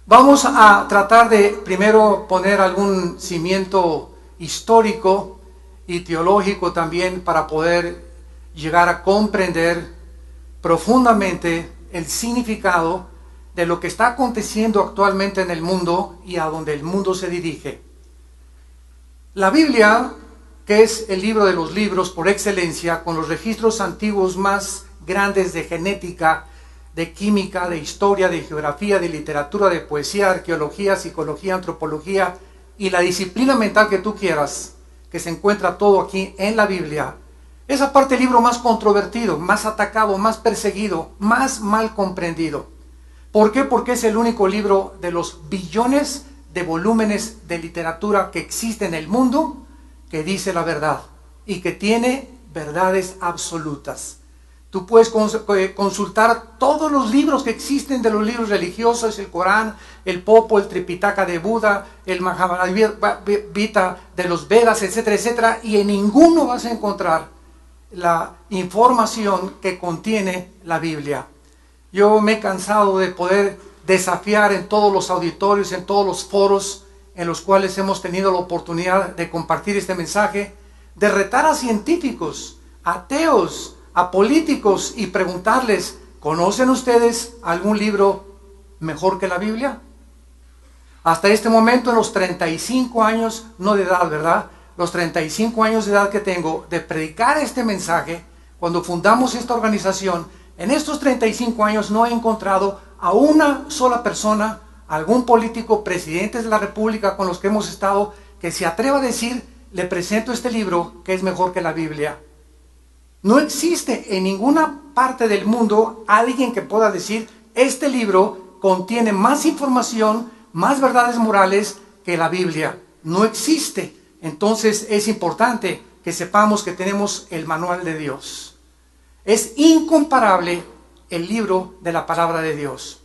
Vamos a tratar de primero poner algún cimiento histórico y teológico también para poder llegar a comprender profundamente el significado de lo que está aconteciendo actualmente en el mundo y a donde el mundo se dirige. La Biblia, que es el libro de los libros por excelencia, con los registros antiguos más grandes de genética, de química, de historia, de geografía, de literatura, de poesía, arqueología, psicología, antropología y la disciplina mental que tú quieras, que se encuentra todo aquí en la Biblia. Es aparte el libro más controvertido, más atacado, más perseguido, más mal comprendido. ¿Por qué? Porque es el único libro de los billones de volúmenes de literatura que existe en el mundo que dice la verdad y que tiene verdades absolutas. Tú puedes consultar todos los libros que existen de los libros religiosos, el Corán, el Popo, el Tripitaka de Buda, el Mahabharata de los Vedas, etcétera, etcétera, y en ninguno vas a encontrar la información que contiene la Biblia. Yo me he cansado de poder desafiar en todos los auditorios, en todos los foros en los cuales hemos tenido la oportunidad de compartir este mensaje, de retar a científicos, ateos, a políticos y preguntarles, ¿conocen ustedes algún libro mejor que la Biblia? Hasta este momento, en los 35 años, no de edad, ¿verdad? Los 35 años de edad que tengo de predicar este mensaje, cuando fundamos esta organización, en estos 35 años no he encontrado a una sola persona, algún político, presidentes de la República con los que hemos estado, que se atreva a decir, le presento este libro que es mejor que la Biblia. No existe en ninguna parte del mundo alguien que pueda decir, este libro contiene más información, más verdades morales que la Biblia. No existe. Entonces es importante que sepamos que tenemos el manual de Dios. Es incomparable el libro de la palabra de Dios.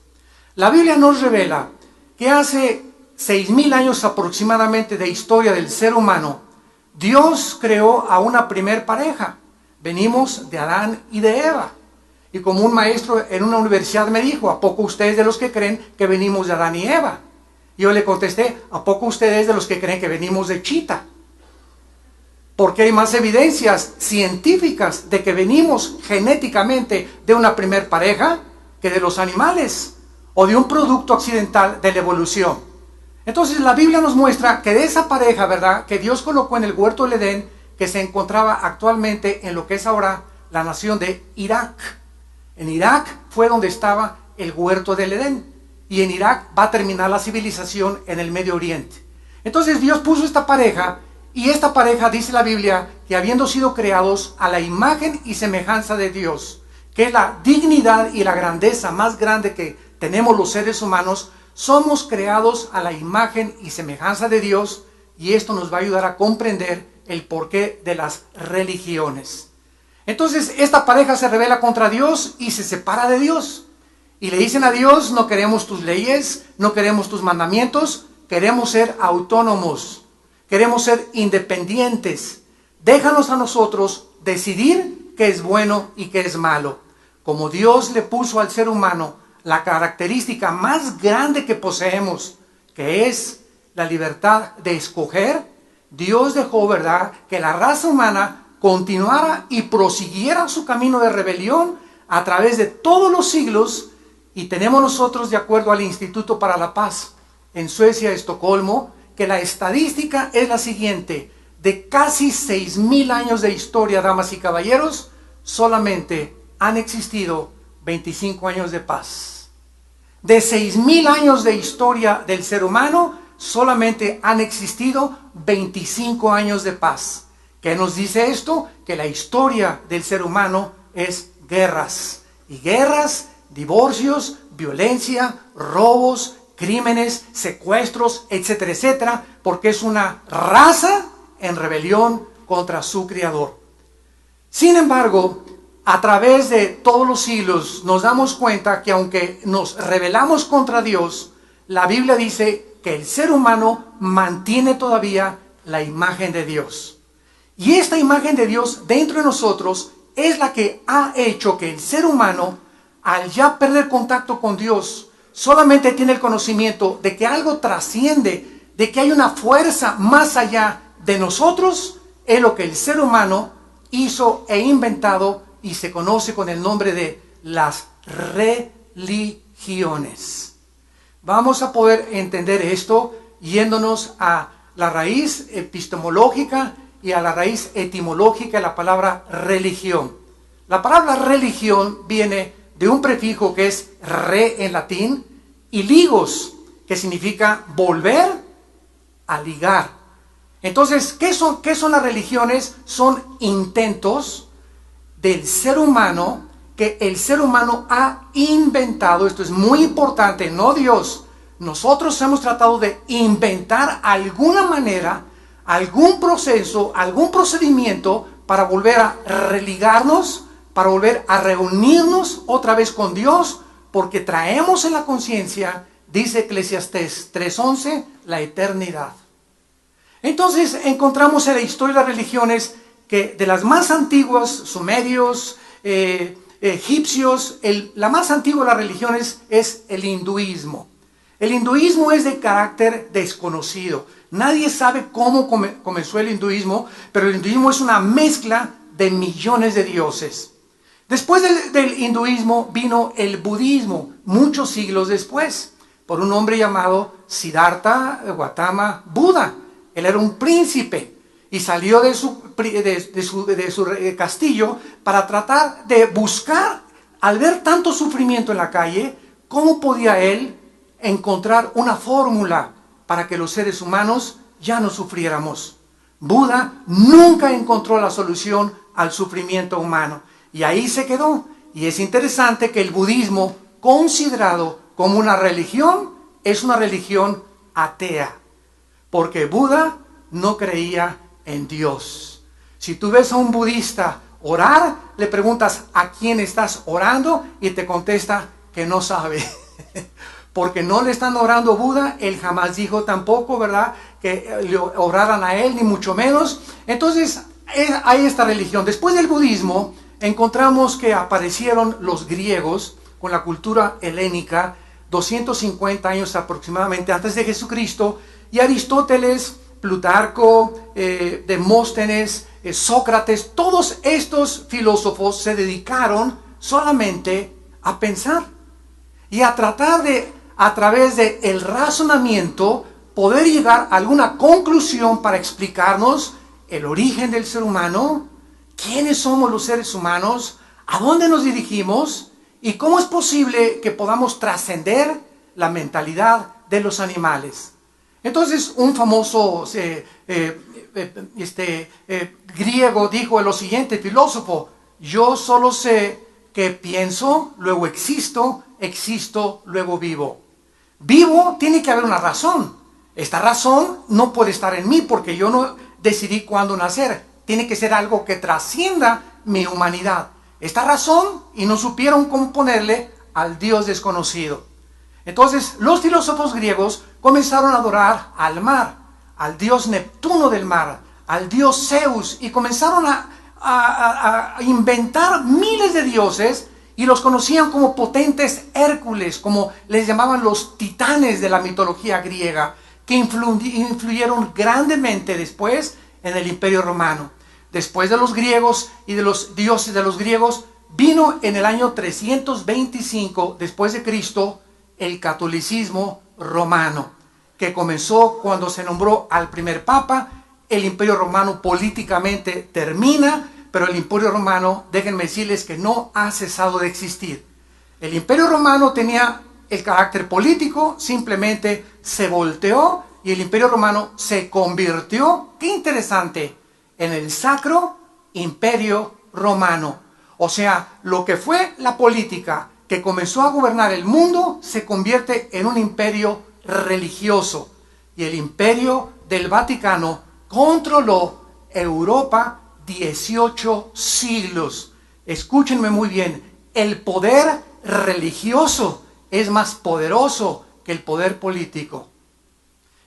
La Biblia nos revela que hace 6,000 años aproximadamente de historia del ser humano, Dios creó a una primer pareja. Venimos de Adán y de Eva. Y como un maestro en una universidad me dijo, ¿a poco ustedes de los que creen que venimos de Adán y Eva? Y yo le contesté, ¿a poco ustedes de los que creen que venimos de Chita? Porque hay más evidencias científicas de que venimos genéticamente de una primer pareja que de los animales o de un producto accidental de la evolución. Entonces la Biblia nos muestra que de esa pareja, ¿verdad?, que Dios colocó en el huerto del Edén, que se encontraba actualmente en lo que es ahora la nación de Irak. En Irak fue donde estaba el huerto del Edén. Y en Irak va a terminar la civilización en el Medio Oriente. Entonces Dios puso esta pareja, y esta pareja dice la Biblia que habiendo sido creados a la imagen y semejanza de Dios, que es la dignidad y la grandeza más grande que tenemos los seres humanos, somos creados a la imagen y semejanza de Dios, y esto nos va a ayudar a comprender el porqué de las religiones. Entonces esta pareja se rebela contra Dios y se separa de Dios. Y le dicen a Dios, no queremos tus leyes, no queremos tus mandamientos, queremos ser autónomos, queremos ser independientes. Déjanos a nosotros decidir qué es bueno y qué es malo. Como Dios le puso al ser humano la característica más grande que poseemos, que es la libertad de escoger, Dios dejó, ¿verdad?, que la raza humana continuara y prosiguiera su camino de rebelión a través de todos los siglos. Y tenemos nosotros, de acuerdo al Instituto para la Paz en Suecia, Estocolmo, que la estadística es la siguiente: de casi 6,000 años de historia, damas y caballeros, solamente han existido 25 años de paz. De 6,000 años de historia del ser humano, solamente han existido 25 años de paz. ¿Qué nos dice esto? Que la historia del ser humano es guerras. Y guerras, divorcios, violencia, robos, crímenes, secuestros, etcétera, etcétera, porque es una raza en rebelión contra su creador. Sin embargo, a través de todos los siglos nos damos cuenta que aunque nos rebelamos contra Dios, la Biblia dice que el ser humano mantiene todavía la imagen de Dios. Y esta imagen de Dios dentro de nosotros es la que ha hecho que el ser humano, al ya perder contacto con Dios solamente tiene el conocimiento de que algo trasciende, de que hay una fuerza más allá de nosotros, es lo que el ser humano hizo e inventado y se conoce con el nombre de las religiones. Vamos a poder entender esto yéndonos a la raíz epistemológica y a la raíz etimológica de la palabra religión. La palabra religión viene de un prefijo que es re en latín y ligos, que significa volver a ligar. Entonces, ¿qué son las religiones? Son intentos del ser humano que el ser humano ha inventado. Esto es muy importante, no Dios. Nosotros hemos tratado de inventar alguna manera, algún proceso, algún procedimiento para volver a religarnos, para volver a reunirnos otra vez con Dios, porque traemos en la conciencia, dice Eclesiastés 3:11, la eternidad. Entonces encontramos en la historia de las religiones que de las más antiguas, sumerios, egipcios, la más antigua de las religiones es el hinduismo. El hinduismo es de carácter desconocido. Nadie sabe cómo comenzó el hinduismo, pero el hinduismo es una mezcla de millones de dioses. Después del hinduismo vino el budismo, muchos siglos después, por un hombre llamado Siddhartha Gautama Buda. Él era un príncipe y salió de su castillo para tratar de buscar, al ver tanto sufrimiento en la calle, cómo podía él encontrar una fórmula para que los seres humanos ya no sufriéramos. Buda nunca encontró la solución al sufrimiento humano y ahí se quedó. Y es interesante que el budismo, considerado como una religión, es una religión atea, porque Buda no creía en Dios. Si tú ves a un budista orar, le preguntas a quién estás orando y te contesta que no sabe. Porque no le están orando a Buda, él jamás dijo tampoco, ¿verdad?, que le oraran a él, ni mucho menos. Entonces, hay esta religión. Después del budismo, encontramos que aparecieron los griegos con la cultura helénica, 250 años aproximadamente antes de Jesucristo, y Aristóteles, Plutarco, Demóstenes, Sócrates, todos estos filósofos se dedicaron solamente a pensar y a tratar de, a través del razonamiento, poder llegar a alguna conclusión para explicarnos el origen del ser humano, quiénes somos los seres humanos, a dónde nos dirigimos y cómo es posible que podamos trascender la mentalidad de los animales. Entonces, un famoso griego dijo lo siguiente, filósofo: yo solo sé que pienso, luego existo, existo, luego vivo. Vivo, tiene que haber una razón. Esta razón no puede estar en mí porque yo no decidí cuándo nacer. Tiene que ser algo que trascienda mi humanidad. Esta razón, y no supieron cómo ponerle al Dios desconocido. Entonces, los filósofos griegos comenzaron a adorar al mar, al dios Neptuno del mar, al dios Zeus, y comenzaron a inventar miles de dioses y los conocían como potentes Hércules, como les llamaban los titanes de la mitología griega, que influyeron grandemente después en el Imperio Romano. Después de los griegos y de los dioses de los griegos, vino en el año 325 después de Cristo el catolicismo romano, que comenzó cuando se nombró al primer papa. El Imperio Romano políticamente termina, pero el Imperio Romano, déjenme decirles que no ha cesado de existir. El Imperio Romano tenía el carácter político, simplemente se volteó y el Imperio Romano se convirtió, qué interesante, en el Sacro Imperio Romano. O sea, lo que fue la política que comenzó a gobernar el mundo se convierte en un imperio religioso. Y el Imperio del Vaticano controló Europa 18 siglos. Escúchenme muy bien, el poder religioso es más poderoso que el poder político.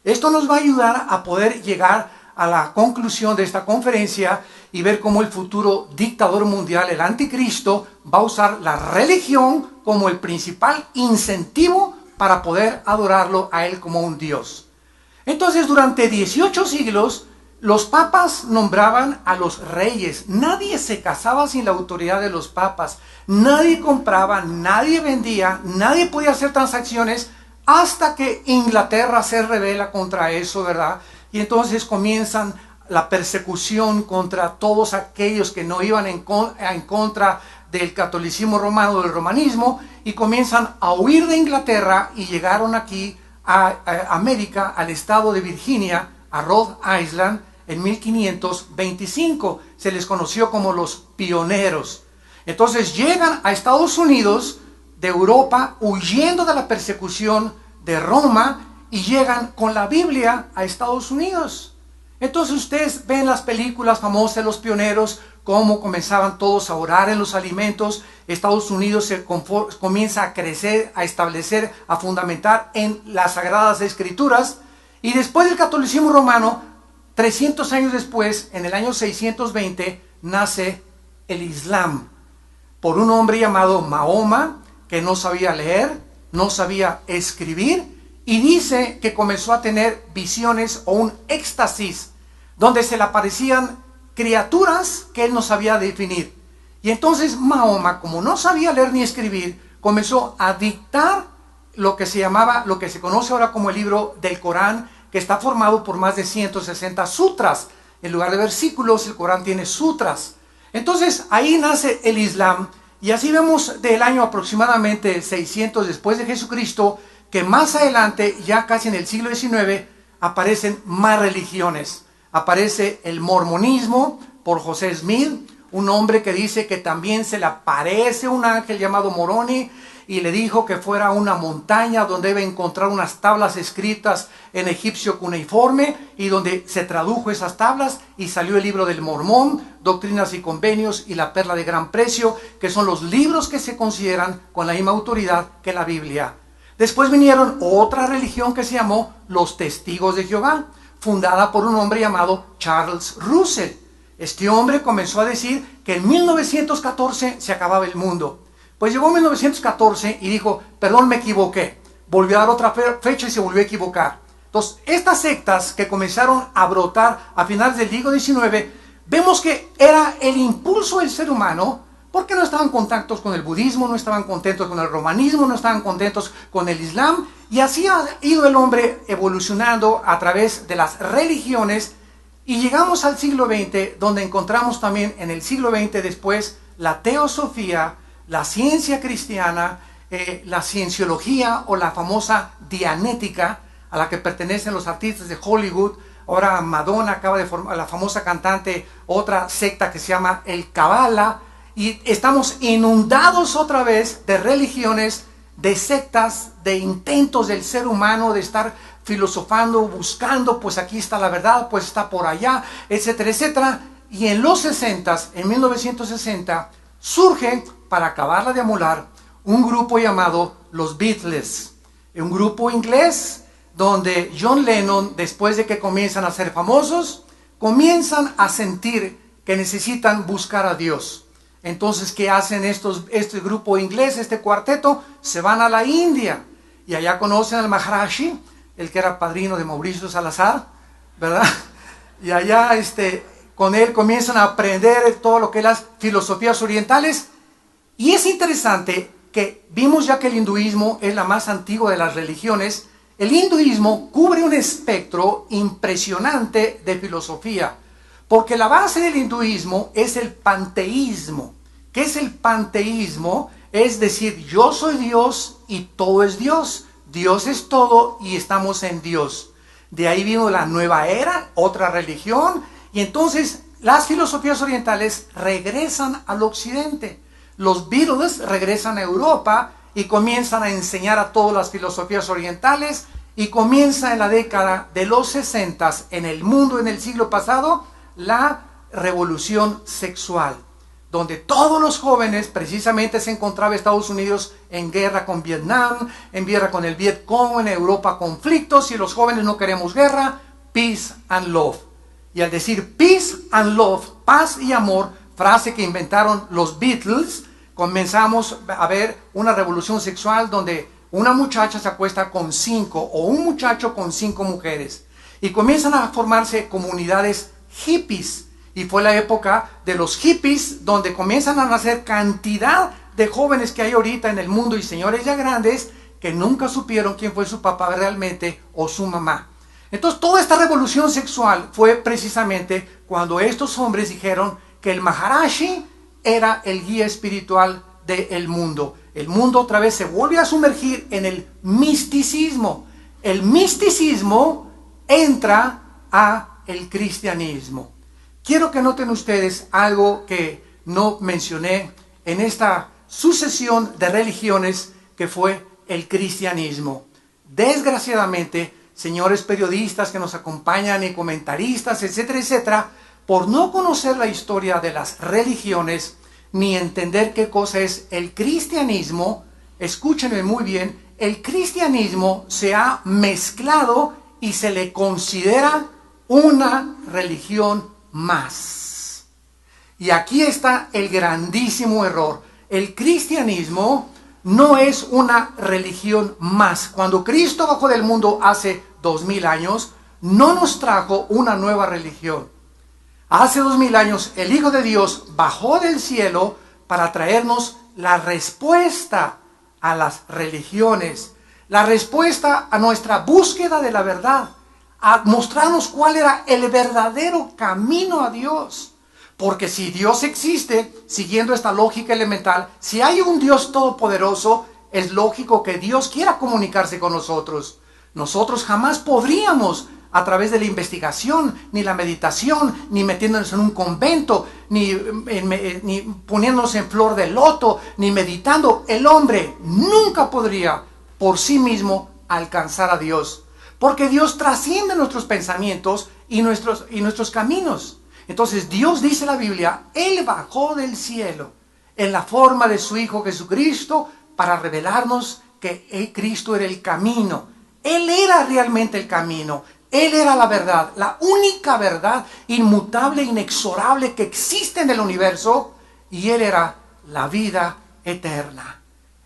Esto nos va a ayudar a poder llegar a la conclusión de esta conferencia y ver cómo el futuro dictador mundial, el anticristo, va a usar la religión como el principal incentivo para poder adorarlo a él como un Dios. Entonces, durante 18 siglos, los papas nombraban a los reyes. Nadie se casaba sin la autoridad de los papas. Nadie compraba, nadie vendía, nadie podía hacer transacciones hasta que Inglaterra se rebela contra eso, ¿verdad? Y entonces comienzan la persecución contra todos aquellos que no iban en contra del catolicismo romano, del romanismo, y comienzan a huir de Inglaterra y llegaron aquí a América, al estado de Virginia, a Rhode Island, en 1525. Se les conoció como los pioneros. Entonces llegan a Estados Unidos de Europa huyendo de la persecución de Roma y llegan con la Biblia a Estados Unidos. Entonces ustedes ven las películas famosas de los pioneros, cómo comenzaban todos a orar en los alimentos. Estados Unidos se comienza a crecer, a establecer, a fundamentar en las Sagradas Escrituras. Y después del catolicismo romano, 300 años después, en el año 620, nace el Islam, por un hombre llamado Mahoma, que no sabía leer, no sabía escribir, y dice que comenzó a tener visiones o un éxtasis, donde se le aparecían criaturas que él no sabía definir. Y entonces Mahoma, como no sabía leer ni escribir, comenzó a dictar lo que se llamaba, lo que se conoce ahora como el libro del Corán, que está formado por más de 160 sutras. En lugar de versículos, el Corán tiene sutras. Entonces ahí nace el Islam, y así vemos del año aproximadamente 600 después de Jesucristo, que más adelante, ya casi en el siglo XIX, aparecen más religiones. Aparece el mormonismo por José Smith, un hombre que dice que también se le aparece un ángel llamado Moroni y le dijo que fuera a una montaña donde debe encontrar unas tablas escritas en egipcio cuneiforme, y donde se tradujo esas tablas y salió el libro del Mormón, Doctrinas y Convenios y la Perla de Gran Precio, que son los libros que se consideran con la misma autoridad que la Biblia. Después vinieron otra religión que se llamó los Testigos de Jehová, fundada por un hombre llamado Charles Russell. Este hombre comenzó a decir que en 1914 se acababa el mundo. Pues llegó 1914 y dijo, perdón, me equivoqué. Volvió a dar otra fecha y se volvió a equivocar. Entonces, estas sectas que comenzaron a brotar a finales del siglo XIX, vemos que era el impulso del ser humano, porque no estaban contentos con el budismo, no estaban contentos con el romanismo, no estaban contentos con el islam, y así ha ido el hombre evolucionando a través de las religiones, y llegamos al siglo XX, donde encontramos también en el siglo XX después la teosofía, la ciencia cristiana, la cienciología o la famosa dianética, a la que pertenecen los artistas de Hollywood. Ahora Madonna acaba de formar, la famosa cantante, otra secta que se llama el Kabbalah, y estamos inundados otra vez de religiones, de sectas, de intentos del ser humano de estar filosofando, buscando, pues aquí está la verdad, pues está por allá, etcétera, etcétera. Y en los 60, en 1960, surge, para acabarla de amolar, un grupo llamado los Beatles, un grupo inglés donde John Lennon, después de que comienzan a ser famosos, comienzan a sentir que necesitan buscar a Dios. Entonces, ¿qué hacen este grupo inglés, este cuarteto? Se van a la India y allá conocen al Maharishi, el que era padrino de Mauricio Salazar, ¿verdad? Y allá con él comienzan a aprender todo lo que es las filosofías orientales. Y es interesante que vimos ya que el hinduismo es la más antigua de las religiones. El hinduismo cubre un espectro impresionante de filosofía, porque la base del hinduismo es el panteísmo. ¿Qué es el panteísmo? Es decir, yo soy Dios y todo es Dios. Dios es todo y estamos en Dios. De ahí vino la nueva era, otra religión, y entonces las filosofías orientales regresan al occidente. Los Beatles regresan a Europa y comienzan a enseñar a todas las filosofías orientales, y comienza en la década de los 60 en el mundo, en el siglo pasado, la revolución sexual, donde todos los jóvenes, precisamente se encontraba Estados Unidos en guerra con Vietnam, en guerra con el Vietcong, en Europa conflictos, y los jóvenes no queremos guerra, peace and love. Y al decir peace and love, paz y amor, frase que inventaron los Beatles, comenzamos a ver una revolución sexual donde una muchacha se acuesta con 5 o un muchacho con 5 mujeres. Y comienzan a formarse comunidades hippies. Y fue la época de los hippies donde comienzan a nacer cantidad de jóvenes que hay ahorita en el mundo y señores ya grandes que nunca supieron quién fue su papá realmente o su mamá. Entonces toda esta revolución sexual fue precisamente cuando estos hombres dijeron que el Maharishi era el guía espiritual del mundo. El mundo otra vez se vuelve a sumergir en el misticismo. El misticismo entra a el cristianismo. Quiero que noten ustedes algo que no mencioné en esta sucesión de religiones que fue el cristianismo. Desgraciadamente, señores periodistas que nos acompañan y comentaristas, etcétera, etcétera, por no conocer la historia de las religiones ni entender qué cosa es el cristianismo, escúchenme muy bien, el cristianismo se ha mezclado y se le considera una religión más. Y aquí está el grandísimo error. El cristianismo no es una religión más. Cuando Cristo bajó del mundo hace 2000 años, no nos trajo una nueva religión. Hace 2000 años el Hijo de Dios bajó del cielo para traernos la respuesta a las religiones, la respuesta a nuestra búsqueda de la verdad, a mostrarnos cuál era el verdadero camino a Dios. Porque si Dios existe, siguiendo esta lógica elemental, si hay un Dios todopoderoso, es lógico que Dios quiera comunicarse con nosotros. Nosotros jamás podríamos, a través de la investigación, ni la meditación, ni metiéndonos en un convento, ni poniéndonos en flor de loto, ni meditando, el hombre nunca podría por sí mismo alcanzar a Dios. Porque Dios trasciende nuestros pensamientos y nuestros caminos. Entonces Dios, dice la Biblia, Él bajó del cielo en la forma de su Hijo Jesucristo para revelarnos que Cristo era el camino. Él era realmente el camino. Él era la verdad, la única verdad inmutable, inexorable que existe en el universo. Y Él era la vida eterna.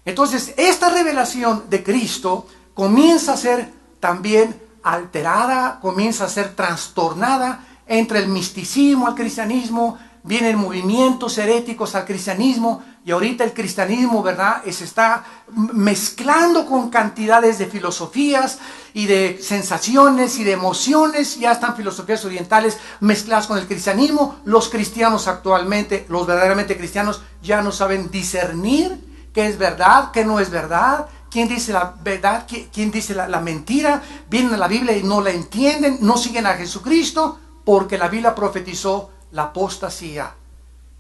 Entonces esta revelación de Cristo comienza a ser también alterada, comienza a ser trastornada entre el misticismo al cristianismo. Vienen movimientos heréticos al cristianismo y ahorita el cristianismo, ¿verdad?, se está mezclando con cantidades de filosofías y de sensaciones y de emociones. Ya están filosofías orientales mezcladas con el cristianismo. Los cristianos actualmente, los verdaderamente cristianos, ya no saben discernir qué es verdad, qué no es verdad. ¿Quién dice la verdad? ¿Quién dice la mentira? Vienen a la Biblia y no la entienden, no siguen a Jesucristo, porque la Biblia profetizó la apostasía.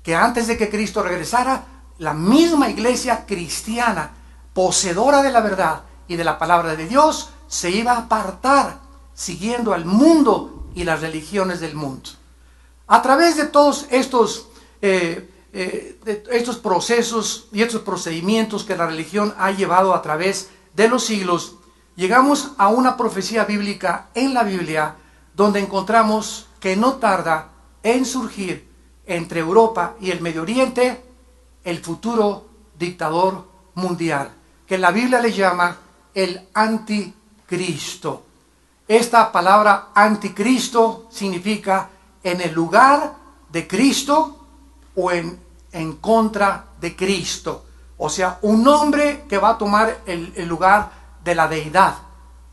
Que antes de que Cristo regresara, la misma iglesia cristiana, poseedora de la verdad y de la palabra de Dios, se iba a apartar siguiendo al mundo y las religiones del mundo. A través de todos estos procesos y estos procedimientos que la religión ha llevado a través de los siglos, llegamos a una profecía bíblica en la Biblia donde encontramos que no tarda en surgir entre Europa y el Medio Oriente el futuro dictador mundial, que la Biblia le llama el anticristo. Esta palabra anticristo significa en el lugar de Cristo o en contra de Cristo. O sea, un hombre que va a tomar el lugar de la deidad.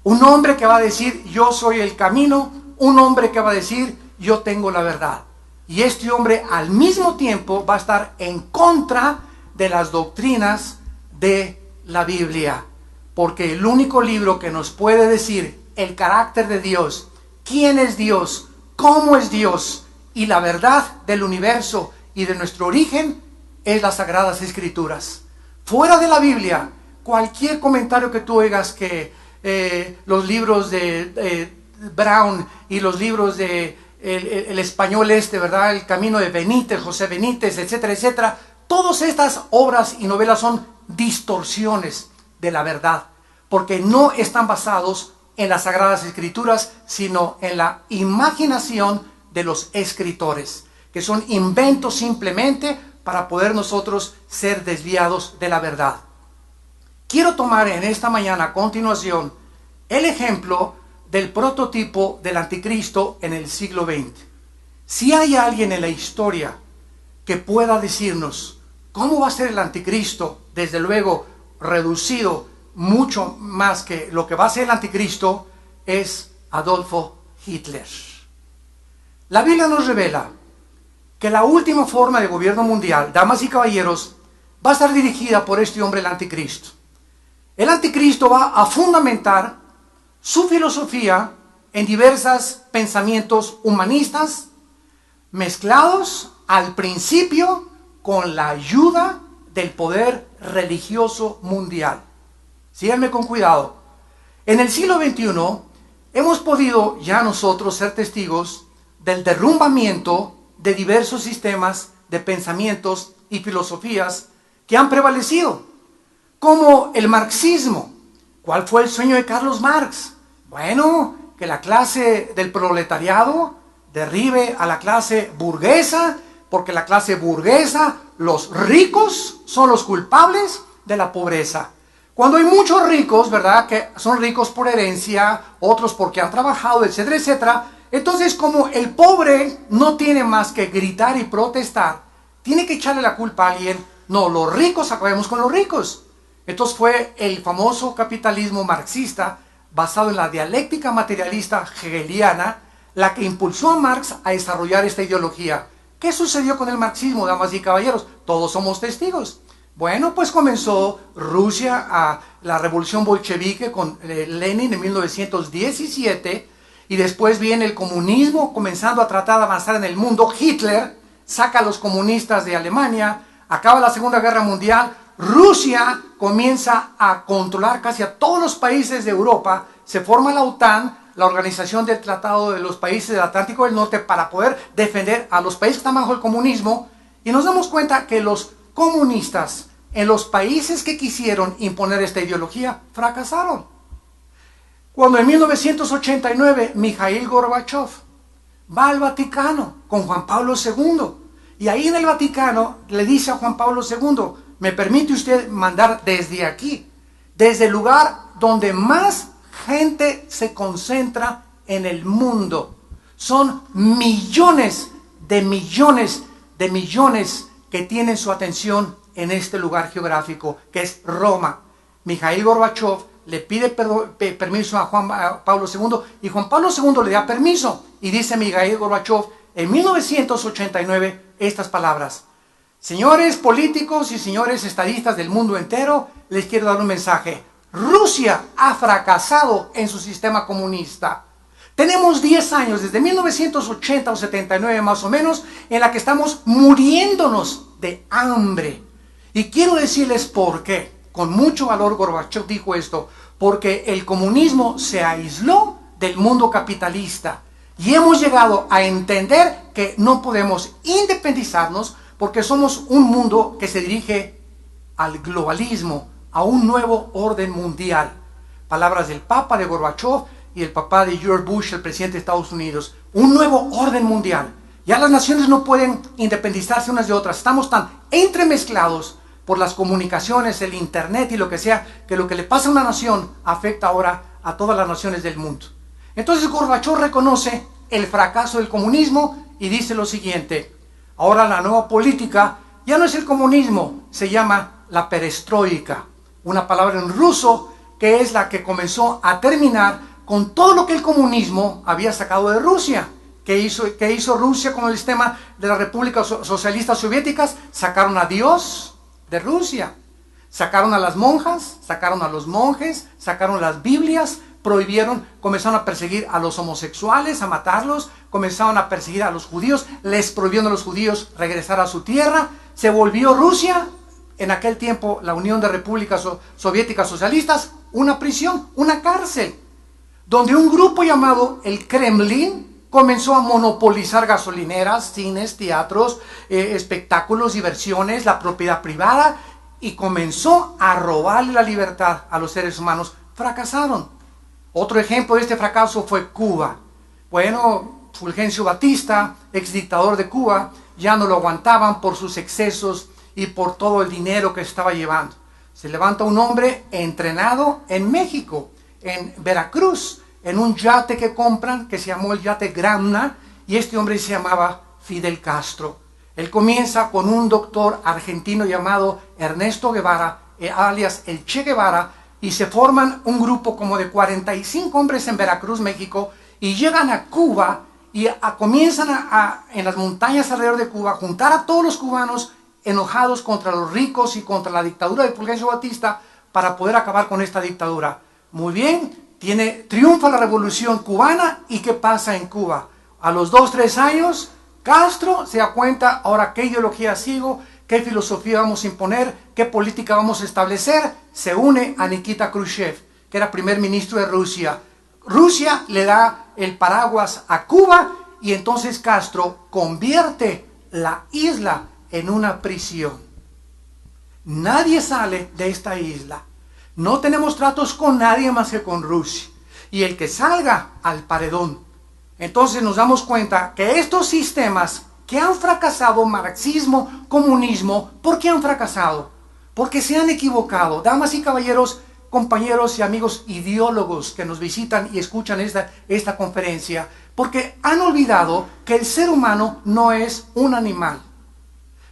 Un hombre que va a decir, yo soy el camino. Un hombre que va a decir, yo tengo la verdad. Y este hombre al mismo tiempo va a estar en contra de las doctrinas de la Biblia. Porque el único libro que nos puede decir el carácter de Dios, quién es Dios, cómo es Dios y la verdad del universo y de nuestro origen es las Sagradas Escrituras. Fuera de la Biblia, cualquier comentario que tú oigas que los libros de Brown y los libros de el español ¿verdad?, El Camino de Benítez, José Benítez, etcétera, etcétera, todas estas obras y novelas son distorsiones de la verdad, porque no están basados en las Sagradas Escrituras, sino en la imaginación de los escritores, que son inventos simplemente para poder nosotros ser desviados de la verdad. quiero tomar en esta mañana a continuación el ejemplo del prototipo del anticristo en el siglo XX. Si hay alguien en la historia que pueda decirnos cómo va a ser el anticristo, desde luego reducido mucho más que lo que va a ser el anticristo, es Adolfo Hitler. La Biblia nos revela que la última forma de gobierno mundial, damas y caballeros, va a estar dirigida por este hombre, el anticristo. El anticristo va a fundamentar su filosofía en diversos pensamientos humanistas, mezclados al principio con la ayuda del poder religioso mundial. Síganme con cuidado. En el siglo XXI hemos podido ya nosotros ser testigos del derrumbamiento de diversos sistemas de pensamientos y filosofías que han prevalecido, como el marxismo. ¿Cuál fue el sueño de Carlos Marx? Bueno, que la clase del proletariado derribe a la clase burguesa, porque la clase burguesa, los ricos, son los culpables de la pobreza. Cuando hay muchos ricos, ¿verdad?, que son ricos por herencia, otros porque han trabajado, etcétera, etcétera, entonces como el pobre no tiene más que gritar y protestar, tiene que echarle la culpa a alguien. No, los ricos, acabemos con los ricos. Entonces fue el famoso capitalismo marxista, basado en la dialéctica materialista hegeliana, la que impulsó a Marx a desarrollar esta ideología. ¿Qué sucedió con el marxismo, damas y caballeros? Todos somos testigos. Bueno, pues comenzó Rusia a la revolución bolchevique con Lenin en 1917, y después viene el comunismo comenzando a tratar de avanzar en el mundo. Hitler saca a los comunistas de Alemania, acaba la Segunda Guerra Mundial, Rusia comienza a controlar casi a todos los países de Europa, se forma la OTAN, la Organización del Tratado de los Países del Atlántico del Norte, para poder defender a los países que están bajo el comunismo, y nos damos cuenta que los comunistas en los países que quisieron imponer esta ideología fracasaron. Cuando en 1989 Mikhail Gorbachev va al Vaticano con Juan Pablo II, y ahí en el Vaticano le dice a Juan Pablo II: ¿me permite usted mandar desde aquí, desde el lugar donde más gente se concentra en el mundo? Son millones de millones de millones que tienen su atención en este lugar geográfico, que es Roma. Mikhail Gorbachev le pide permiso a Juan Pablo II, y Juan Pablo II le da permiso, y dice Mikhail Gorbachev en 1989 estas palabras: señores políticos y señores estadistas del mundo entero, les quiero dar un mensaje. Rusia ha fracasado en su sistema comunista. Tenemos 10 años, desde 1980 o 79 más o menos, en la que estamos muriéndonos de hambre. Y quiero decirles por qué. Con mucho valor Gorbachev dijo esto: porque el comunismo se aisló del mundo capitalista. Y hemos llegado a entender que no podemos independizarnos, porque somos un mundo que se dirige al globalismo, a un nuevo orden mundial. Palabras del Papa, de Gorbachev, y el papá de George Bush, el presidente de Estados Unidos. Un nuevo orden mundial. Ya las naciones no pueden independizarse unas de otras. Estamos tan entremezclados por las comunicaciones, el internet y lo que sea, que lo que le pasa a una nación afecta ahora a todas las naciones del mundo. Entonces Gorbachev reconoce el fracaso del comunismo y dice lo siguiente: ahora la nueva política ya no es el comunismo, se llama la perestroika, una palabra en ruso que es la que comenzó a terminar con todo lo que el comunismo había sacado de Rusia. ¿Qué hizo Rusia con el sistema de las repúblicas socialistas soviéticas? Sacaron a Dios de Rusia, sacaron a las monjas, sacaron a los monjes, sacaron las Biblias, prohibieron, comenzaron a perseguir a los homosexuales, a matarlos, comenzaron a perseguir a los judíos, les prohibieron a los judíos regresar a su tierra. Se volvió Rusia, en aquel tiempo la Unión de Repúblicas Soviéticas Socialistas, una prisión, una cárcel, donde un grupo llamado el Kremlin comenzó a monopolizar gasolineras, cines, teatros, espectáculos, diversiones, la propiedad privada, y comenzó a robarle la libertad a los seres humanos. Fracasaron. Otro ejemplo de este fracaso fue Cuba. Bueno, Fulgencio Batista, ex dictador de Cuba, ya no lo aguantaban por sus excesos y por todo el dinero que estaba llevando. Se levanta un hombre entrenado en México, en Veracruz, en un yate que compran, que se llamó el yate Gramna, y este hombre se llamaba Fidel Castro. Él comienza con un doctor argentino llamado Ernesto Guevara, alias el Che Guevara, y se forman un grupo como de 45 hombres en Veracruz, México, y llegan a Cuba y comienzan en las montañas alrededor de Cuba a juntar a todos los cubanos enojados contra los ricos y contra la dictadura de Fulgencio Batista para poder acabar con esta dictadura. Muy bien, triunfa la revolución cubana, y ¿qué pasa en Cuba? A los 2-3 años, Castro se da cuenta, ahora qué ideología sigo, qué filosofía vamos a imponer, qué política vamos a establecer. Se une a Nikita Khrushchev, que era primer ministro de Rusia. Rusia le da el paraguas a Cuba, y entonces Castro convierte la isla en una prisión. Nadie sale de esta isla. No tenemos tratos con nadie más que con Rusia. Y el que salga al paredón. Entonces nos damos cuenta que estos sistemas que han fracasado, marxismo, comunismo, ¿por qué han fracasado? Porque se han equivocado. Damas y caballeros, compañeros y amigos ideólogos que nos visitan y escuchan esta conferencia, porque han olvidado que el ser humano no es un animal.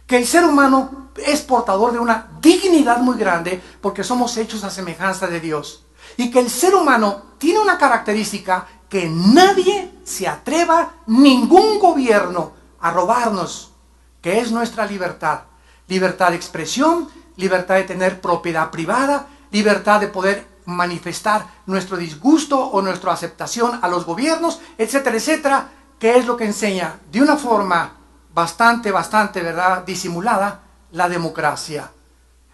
Que el ser humano es portador de una dignidad muy grande porque somos hechos a semejanza de Dios. Y que el ser humano tiene una característica que nadie se atreva, ningún gobierno, a robarnos, que es nuestra libertad. Libertad de expresión, libertad de tener propiedad privada, libertad de poder manifestar nuestro disgusto o nuestra aceptación a los gobiernos, etcétera, etcétera, que es lo que enseña de una forma bastante, ¿verdad?, disimulada, la democracia.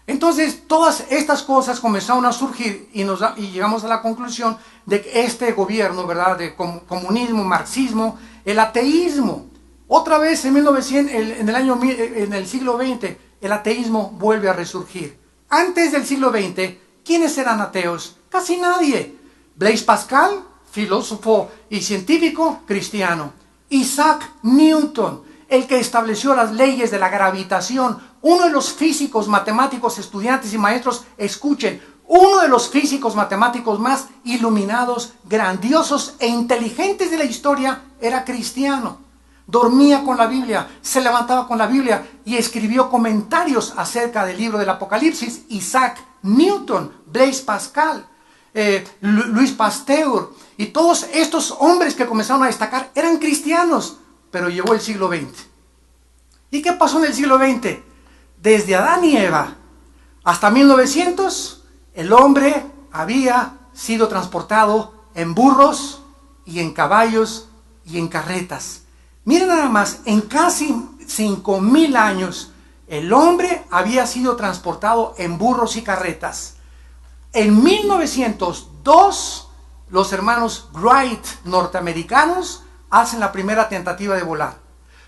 Entonces, todas estas cosas comenzaron a surgir y llegamos a la conclusión de que este gobierno, ¿verdad?, de comunismo, marxismo, el ateísmo, otra vez en el siglo XX, el ateísmo vuelve a resurgir. Antes del siglo XX, ¿quiénes eran ateos? Casi nadie. Blaise Pascal, filósofo y científico cristiano. Isaac Newton, el que estableció las leyes de la gravitación, uno de los físicos, matemáticos, estudiantes y maestros, escuchen, uno de los físicos matemáticos más iluminados, grandiosos e inteligentes de la historia, era cristiano. Dormía con la Biblia, se levantaba con la Biblia y escribió comentarios acerca del libro del Apocalipsis. Isaac Newton, Blaise Pascal, Louis Pasteur y todos estos hombres que comenzaron a destacar eran cristianos, pero llegó el siglo XX. ¿Y qué pasó en el siglo XX? Desde Adán y Eva hasta 1900, el hombre había sido transportado en burros y en caballos y en carretas. Miren nada más, en casi 5000 años, el hombre había sido transportado en burros y carretas. En 1902, los hermanos Wright norteamericanos hacen la primera tentativa de volar.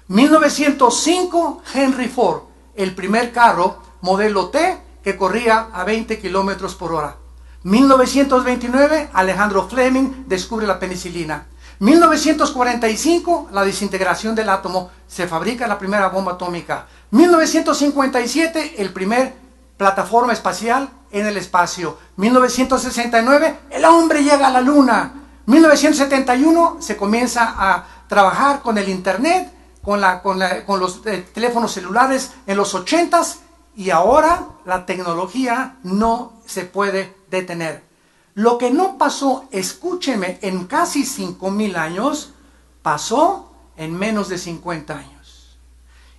1905, Henry Ford, el primer carro modelo T que corría a 20 kilómetros por hora. 1929, Alejandro Fleming descubre la penicilina. 1945, la desintegración del átomo, se fabrica la primera bomba atómica. 1957, el primer plataforma espacial en el espacio. 1969, el hombre llega a la luna. 1971, se comienza a trabajar con el internet, con los teléfonos celulares en los 80s, y ahora la tecnología no se puede detener. Lo que no pasó, escúcheme, en casi 5000 años, pasó en menos de 50 años.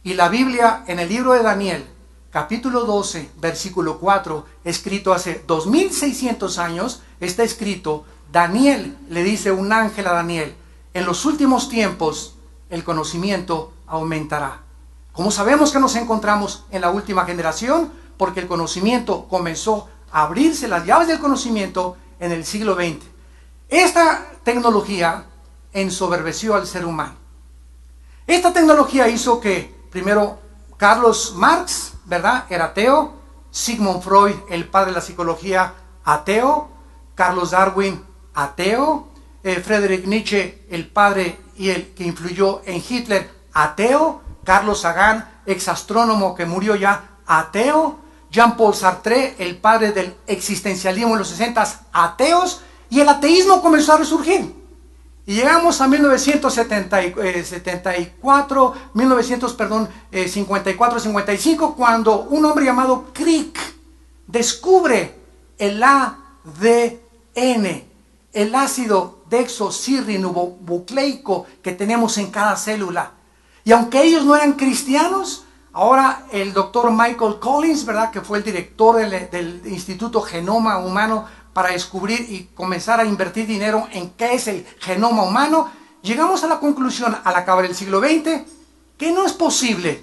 Y la Biblia, en el libro de Daniel, capítulo 12, versículo 4, escrito hace 2600 años, está escrito, Daniel le dice un ángel a Daniel, en los últimos tiempos el conocimiento aumentará. ¿Cómo sabemos que nos encontramos en la última generación? Porque el conocimiento comenzó a abrirse, las llaves del conocimiento, en el siglo XX. Esta tecnología ensoberbeció al ser humano. Esta tecnología hizo que, primero, Carlos Marx, ¿verdad?, era ateo. Sigmund Freud, el padre de la psicología, ateo. Carlos Darwin, ateo. Friedrich Nietzsche, el padre y el que influyó en Hitler, ateo. Carlos Sagan, exastrónomo que murió ya, ateo. Jean-Paul Sartre, el padre del existencialismo en los 60, ateos, y el ateísmo comenzó a resurgir. Y llegamos a 1954-55, cuando un hombre llamado Crick descubre el ADN, el ácido desoxirribonucleico que tenemos en cada célula. Y aunque ellos no eran cristianos, ahora el doctor Michael Collins, ¿verdad?, que fue el director del Instituto Genoma Humano para descubrir y comenzar a invertir dinero en qué es el genoma humano, llegamos a la conclusión al acabar el siglo XX que no es posible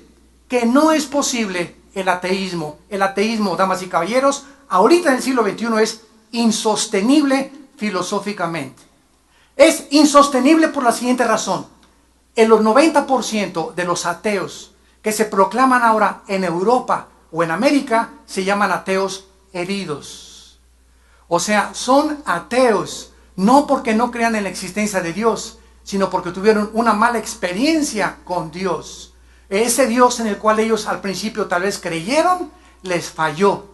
el ateísmo. El ateísmo, damas y caballeros, ahorita en el siglo XXI es insostenible filosóficamente. Es insostenible por la siguiente razón. El 90% de los ateos que se proclaman ahora en Europa o en América se llaman ateos heridos. O sea, son ateos no porque no crean en la existencia de Dios, sino porque tuvieron una mala experiencia con Dios. Ese Dios en el cual ellos al principio tal vez creyeron, les falló.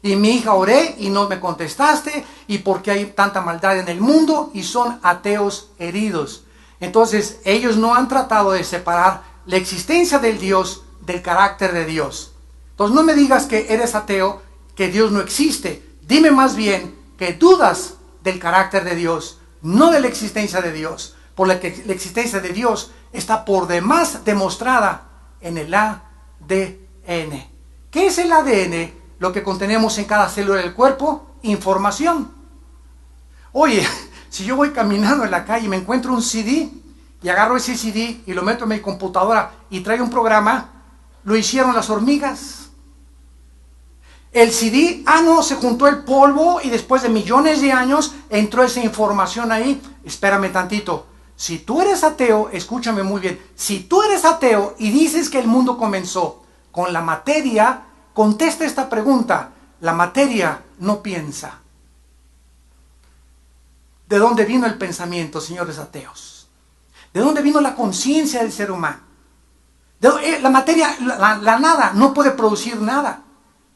Y mi hija, oré y no me contestaste, y porque hay tanta maldad en el mundo, y son ateos heridos. Entonces ellos no han tratado de separar la existencia del Dios del carácter de Dios. Entonces no me digas que eres ateo, que Dios no existe. Dime más bien que dudas del carácter de Dios, no de la existencia de Dios, por la que la existencia de Dios está por demás demostrada en el ADN. ¿Qué es el ADN? Lo que contenemos en cada célula del cuerpo, información. Oye, si yo voy caminando en la calle y me encuentro un CD, y agarro ese CD y lo meto en mi computadora y trae un programa, lo hicieron las hormigas. El CD, no, se juntó el polvo y después de millones de años entró esa información ahí. Espérame tantito. Si tú eres ateo, escúchame muy bien. Si tú eres ateo y dices que el mundo comenzó con la materia, contesta esta pregunta. La materia no piensa. ¿De dónde vino el pensamiento, señores ateos? ¿De dónde vino la conciencia del ser humano? La materia, la nada, no puede producir nada.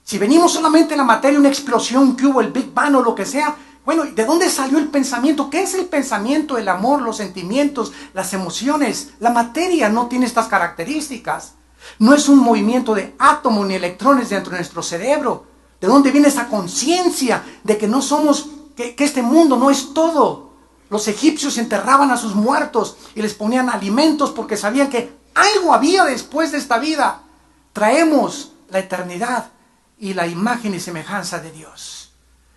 Si venimos solamente en la materia, una explosión que hubo, el Big Bang o lo que sea, bueno, ¿de dónde salió el pensamiento? ¿Qué es el pensamiento? El amor, los sentimientos, las emociones. La materia no tiene estas características. No es un movimiento de átomos ni electrones dentro de nuestro cerebro. ¿De dónde viene esa conciencia de que no somos, que este mundo no es todo? Los egipcios enterraban a sus muertos y les ponían alimentos porque sabían que algo había después de esta vida. Traemos la eternidad y la imagen y semejanza de Dios.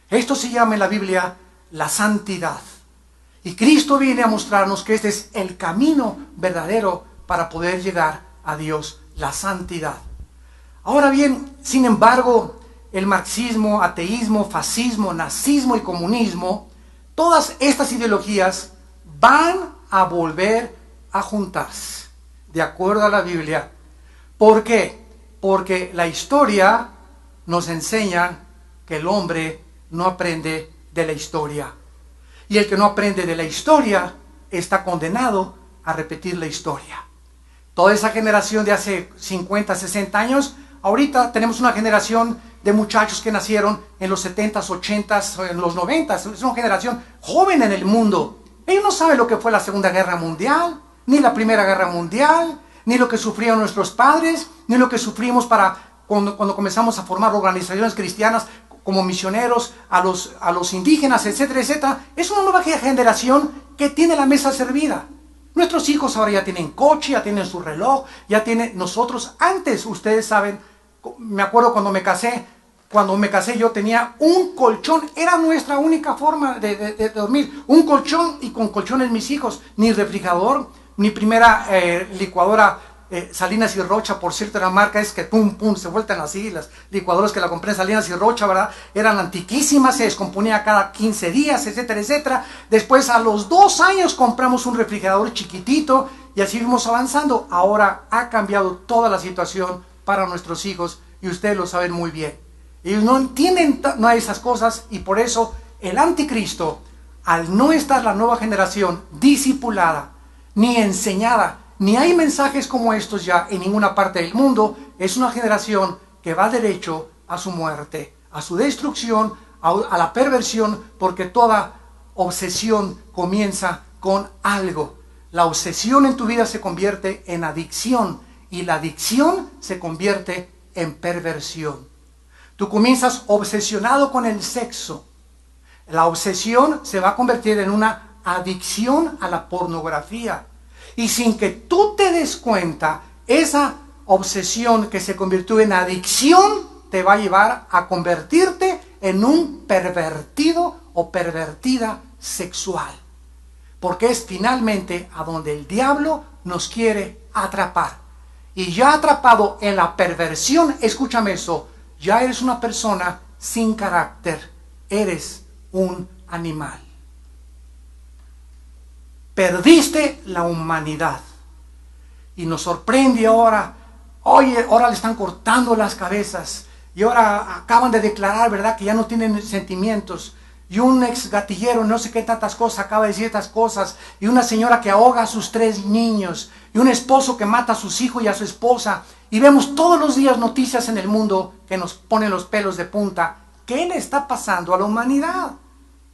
Esto se llama en la Biblia la santidad. Y Cristo viene a mostrarnos que este es el camino verdadero para poder llegar a Dios, la santidad. Ahora bien, sin embargo, el marxismo, ateísmo, fascismo, nazismo y comunismo, todas estas ideologías van a volver a juntarse, de acuerdo a la Biblia. ¿Por qué? Porque la historia nos enseña que el hombre no aprende de la historia. Y el que no aprende de la historia está condenado a repetir la historia. Toda esa generación de hace 50, 60 años, ahorita tenemos una generación de muchachos que nacieron en los 70s, 80s, en los 90s. Es una generación joven en el mundo. Ellos no saben lo que fue la Segunda Guerra Mundial, ni la Primera Guerra Mundial, ni lo que sufrieron nuestros padres, ni lo que sufrimos cuando comenzamos a formar organizaciones cristianas como misioneros a los indígenas, etcétera, etcétera. Es una nueva generación que tiene la mesa servida. Nuestros hijos ahora ya tienen coche, ya tienen su reloj, ya tienen nosotros. Antes, ustedes saben, me acuerdo cuando me casé yo tenía un colchón, era nuestra única forma de dormir. Un colchón y con colchones mis hijos, ni refrigerador, ni primera licuadora. Salinas y Rocha, por cierto, la marca es que pum, se vueltan así, las licuadoras que la compré en Salinas y Rocha, ¿verdad? Eran antiquísimas, se descomponía cada 15 días, etcétera, etcétera. Después, a los 2 años, compramos un refrigerador chiquitito y así fuimos avanzando. Ahora ha cambiado toda la situación para nuestros hijos y ustedes lo saben muy bien. Ellos no entienden nada de esas cosas y por eso el anticristo, al no estar la nueva generación discipulada ni enseñada, ni hay mensajes como estos ya en ninguna parte del mundo, es una generación que va derecho a su muerte, a su destrucción, a la perversión, porque toda obsesión comienza con algo. La obsesión en tu vida se convierte en adicción y la adicción se convierte en perversión. Tú comienzas obsesionado con el sexo. La obsesión se va a convertir en una adicción a la pornografía. Y sin que tú te des cuenta, esa obsesión que se convirtió en adicción te va a llevar a convertirte en un pervertido o pervertida sexual. Porque es finalmente a donde el diablo nos quiere atrapar. Y ya atrapado en la perversión, escúchame eso, ya eres una persona sin carácter, eres un animal. Perdiste la humanidad. Y nos sorprende ahora, oye, ahora le están cortando las cabezas. Y ahora acaban de declarar, ¿verdad?, que ya no tienen sentimientos. Y un ex gatillero, no sé qué tantas cosas, acaba de decir estas cosas. Y una señora que ahoga a sus 3 niños. Y un esposo que mata a sus hijos y a su esposa. Y vemos todos los días noticias en el mundo que nos ponen los pelos de punta. ¿Qué le está pasando a la humanidad?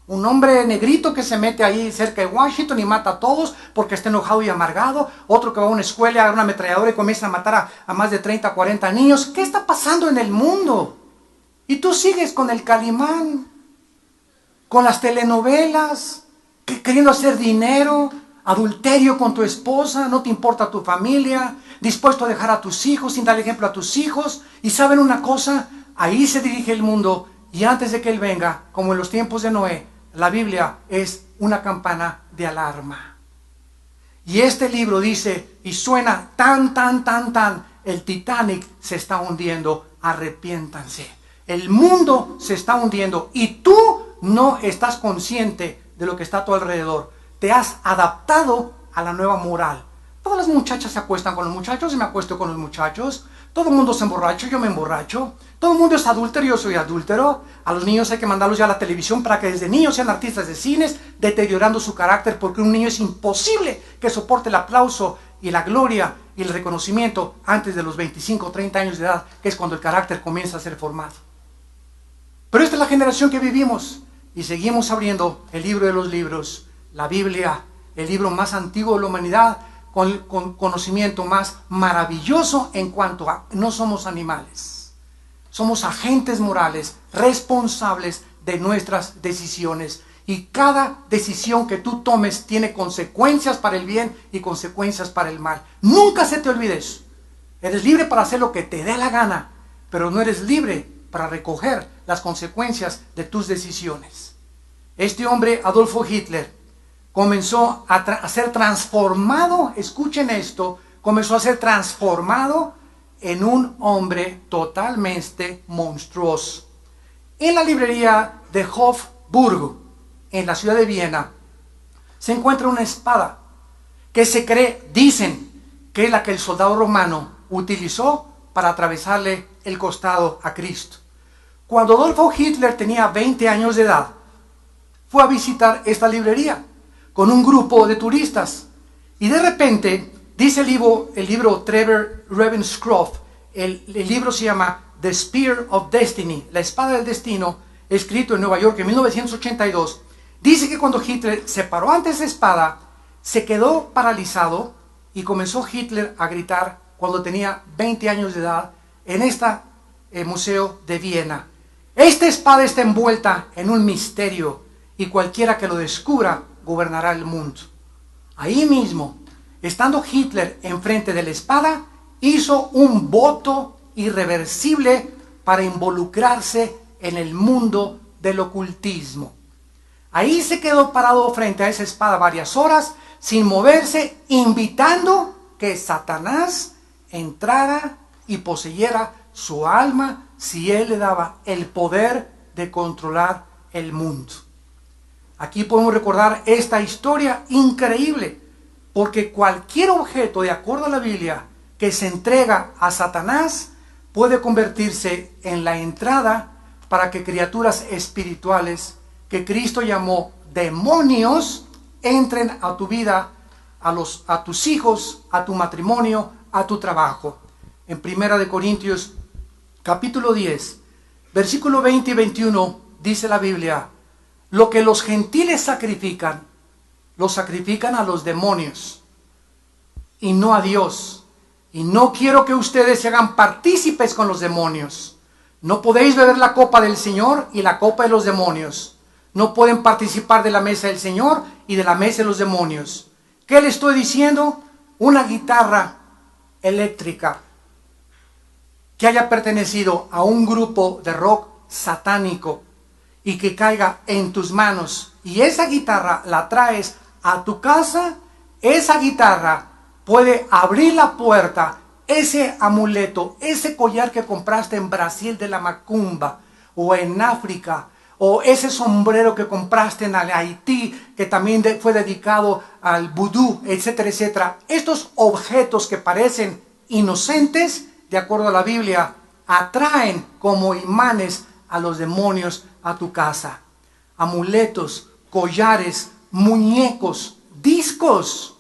Un hombre negrito que se mete ahí cerca de Washington y mata a todos porque está enojado y amargado. Otro que va a una escuela, agarra una ametralladora y comienza a matar a más de 30, 40 niños. ¿Qué está pasando en el mundo? Y tú sigues con el Calimán, con las telenovelas, queriendo hacer dinero, adulterio con tu esposa, no te importa tu familia, dispuesto a dejar a tus hijos sin dar ejemplo a tus hijos. Y ¿saben una cosa? Ahí se dirige el mundo. Y antes de que Él venga, como en los tiempos de Noé, la Biblia es una campana de alarma. Y este libro dice, y suena tan, el Titanic se está hundiendo, arrepiéntanse. El mundo se está hundiendo y tú no estás consciente de lo que está a tu alrededor. Te has adaptado a la nueva moral. Todas las muchachas se acuestan con los muchachos y me acuesto con los muchachos. Todo el mundo se emborracha, yo me emborracho. Todo el mundo es adúltero, yo soy adúltero. A los niños hay que mandarlos ya a la televisión para que desde niños sean artistas de cines, deteriorando su carácter, porque un niño es imposible que soporte el aplauso y la gloria y el reconocimiento antes de los 25 o 30 años de edad, que es cuando el carácter comienza a ser formado. Pero esta es la generación que vivimos y seguimos abriendo el libro de los libros, la Biblia, el libro más antiguo de la humanidad, con conocimiento más maravilloso en cuanto a no somos animales. Somos agentes morales, responsables de nuestras decisiones. Y cada decisión que tú tomes tiene consecuencias para el bien y consecuencias para el mal. Nunca se te olvide eso. Eres libre para hacer lo que te dé la gana, pero no eres libre para recoger las consecuencias de tus decisiones. Este hombre, Adolfo Hitler, comenzó a ser transformado, escuchen esto, comenzó a ser transformado en un hombre totalmente monstruoso. En la librería de Hofburg, en la ciudad de Viena, se encuentra una espada que se cree, dicen, que es la que el soldado romano utilizó para atravesarle el costado a Cristo. Cuando Adolfo Hitler tenía 20 años de edad, fue a visitar esta librería con un grupo de turistas. Y de repente, dice el libro Trevor Ravenscroft, el libro se llama The Spear of Destiny, la espada del destino, escrito en Nueva York en 1982. Dice que cuando Hitler se paró ante esa espada, se quedó paralizado y comenzó Hitler a gritar cuando tenía 20 años de edad en este museo de Viena. Esta espada está envuelta en un misterio y cualquiera que lo descubra gobernará el mundo. Ahí mismo, estando Hitler enfrente de la espada, hizo un voto irreversible para involucrarse en el mundo del ocultismo. Ahí se quedó parado frente a esa espada varias horas, sin moverse, invitando que Satanás entrara y poseyera su alma si él le daba el poder de controlar el mundo. Aquí podemos recordar esta historia increíble, porque cualquier objeto, de acuerdo a la Biblia, que se entrega a Satanás, puede convertirse en la entrada para que criaturas espirituales, que Cristo llamó demonios, entren a tu vida, a tus hijos, a tu matrimonio, a tu trabajo. En 1 Corintios capítulo 10, Versículo 20 y 21 dice la Biblia: lo que los gentiles sacrifican, lo sacrifican a los demonios y no a Dios. Y no quiero que ustedes se hagan partícipes con los demonios. No podéis beber la copa del Señor y la copa de los demonios. No pueden participar de la mesa del Señor y de la mesa de los demonios. ¿Qué le estoy diciendo? Una guitarra eléctrica que haya pertenecido a un grupo de rock satánico y que caiga en tus manos, y esa guitarra la traes a tu casa, esa guitarra puede abrir la puerta, ese amuleto, ese collar que compraste en Brasil de la macumba, o en África, o ese sombrero que compraste en Haití, que también fue dedicado al vudú, etcétera, etcétera. Estos objetos que parecen inocentes, de acuerdo a la Biblia, atraen como imanes a los demonios a tu casa. Amuletos, collares, muñecos, discos.